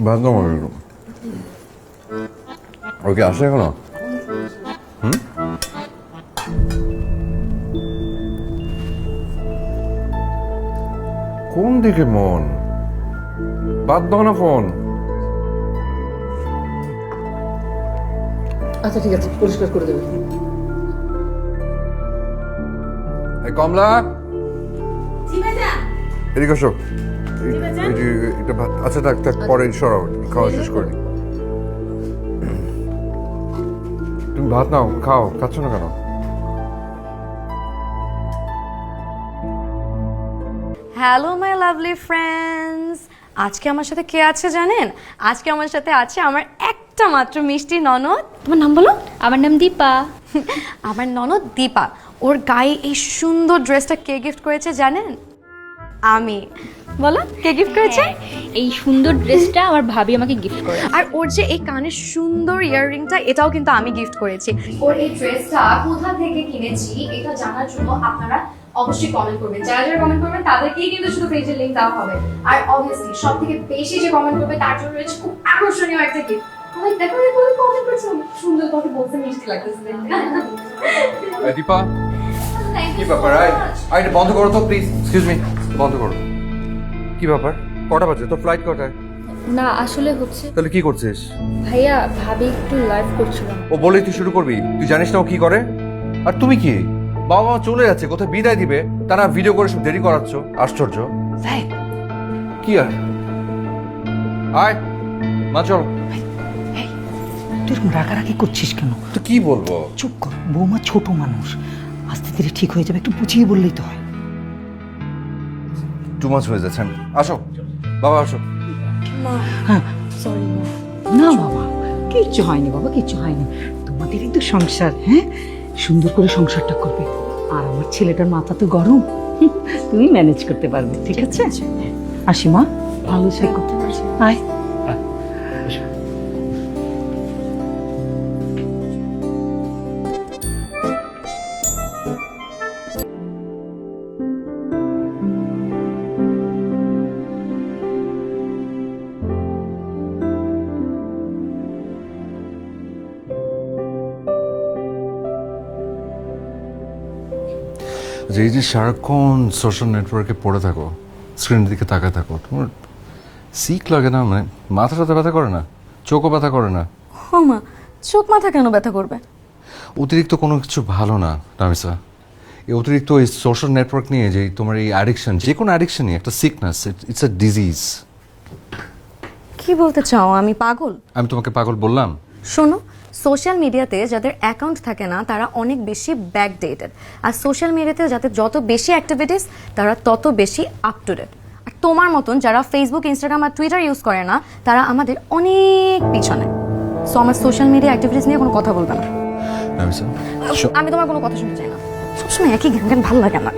ভাত দাও আমাকে একটু। ওকে আসে এখনো? কোন দিকে মন? বাদ দাও না ফোন। আচ্ছা ঠিক আছে, পরিষ্কার করে দেবে। এই কমলা, জি ভাইজান। এদিকে আসো। ভাইজান? এটা ভাত। আচ্ছা থাক থাক, পরে সরাও, খাওয়া শেষ করে নি। তুমি ভাত নাও, খাও। খাচ্ছ না কেন? হ্যালো মাই লাভলি ফ্রেন্ডস, আজকে আমার সাথে কে আছে জানেন? আজকে আমার সাথে আছে আমার একটা মাত্র মিষ্টি ননদ। তোমার নাম বলো? আমার নাম দীপা। আমার ননদ দীপা। ওর গায়ে এই সুন্দর ড্রেসটা কে গিফট করেছে জানেন? আমি। বলো কে গিফট করেছে? এই সুন্দর ড্রেসটা আমার ভাবি আমাকে গিফট করে। আর ওর যে এই কানের সুন্দর ইয়াররিংটা, এটাও কিন্তু আমি গিফট করেছি। ওর এই ড্রেসটা কোথা থেকে কিনেছি এটা জানার জন্য আপনারা অবশ্যই কমেন্ট করবেন। যারা যারা কমেন্ট করবেন তাদেরকেই কিন্তু শুধু পেজের লিংক দেওয়া হবে। আর অবভিয়াসলি সবথেকে বেশি যে কমেন্ট করবে তার জন্য রয়েছে খুব আকর্ষণীয় একটা গিফট। আমি দেখো দেখো কমেন্ট করছে, সুন্দর কথা বলতে মিষ্টি লাগতেছে দেখতে। দীপা, কি ব্যাপার? আই এটা বন্ধ করো তো প্লিজ। এক্সকিউজ মি, বন্ধ করো। কি ব্যাপার? কটা বাজে? তোর ফ্লাইট কটায়? না আসলে হচ্ছে তাহলে কি করছিস? ভাইয়া ভাবি একটু লাইভ করছিলাম। ও বলেই তুই শুরু করবি? তুই জানিস না ও কি করে? আর তুমি কি? বাবা মা চলে যাচ্ছে, কোথায় বিদায় দিবে, তারা ভিডিও করে সব দেরি করাচ্ছ। আশ্চর্য। কি আর আয় মা, চল। তুই এরকম রাগারাগি করছিস কেন? তো কি বলবো? চুপ কর, বৌমা ছোট মানুষ, আস্তে ধীরে ঠিক হয়ে যাবে, একটু বুঝিয়ে বললেই তো হয়। টু মাছ হয়ে যাচ্ছেন। আসো বাবা, আসো। হ্যাঁ সরি না বাবা, কিচ্ছু হয়নি বাবা, কিচ্ছু হয়নি। তোমাদেরই তো সংসার, হ্যাঁ সুন্দর করে সংসারটা করবে। আর আমার ছেলেটার মাথা তো গরম, তুমি ম্যানেজ করতে পারবে, ঠিক আছে? আসি মা, ভালো থেকো। আয়। যে এই যে সারাক্ষণ সোশ্যাল নেটওয়ার্কে পড়ে থাকো, স্ক্রিনের দিকে তাকায় থাকো, তোমার সিক লাগে না? মানে মাথা টাথা ব্যথা করে না? চোখও ব্যথা করে না? ও মা, চোখ মাথা কেন ব্যথা করবে? অতিরিক্ত কোনো কিছু ভালো না নামিসা। এই অতিরিক্ত এই সোশ্যাল নেটওয়ার্ক নিয়ে যে তোমার এই অ্যাডিকশন, যে কোনো অ্যাডিকশনই একটা সিকনেস, ইটস আ ডিজিজ। কি বলতে চাও? আমি পাগল? আমি তোমাকে পাগল বললাম? শোনো, সোশ্যাল মিডিয়াতে যাদের অ্যাকাউন্ট থাকে না তারা অনেক বেশি ব্যাকডেটেড, আর সোশ্যাল মিডিয়াতে যাদের যত বেশি অ্যাক্টিভিটিস তারা তত বেশি আপ টু ডেট। আর তোমার মতন যারা ফেসবুক, ইনস্টাগ্রাম আর টুইটার ইউজ করে না তারা আমাদের অনেক পিছনে। সো আমার সোশ্যাল মিডিয়া অ্যাক্টিভিটিস নিয়ে কোনো কথা বলবে না। নামিসা, আমি তোমার কোনো কথা শুনতে চাই না, সবসময় একই গান গান ভালো লাগে না।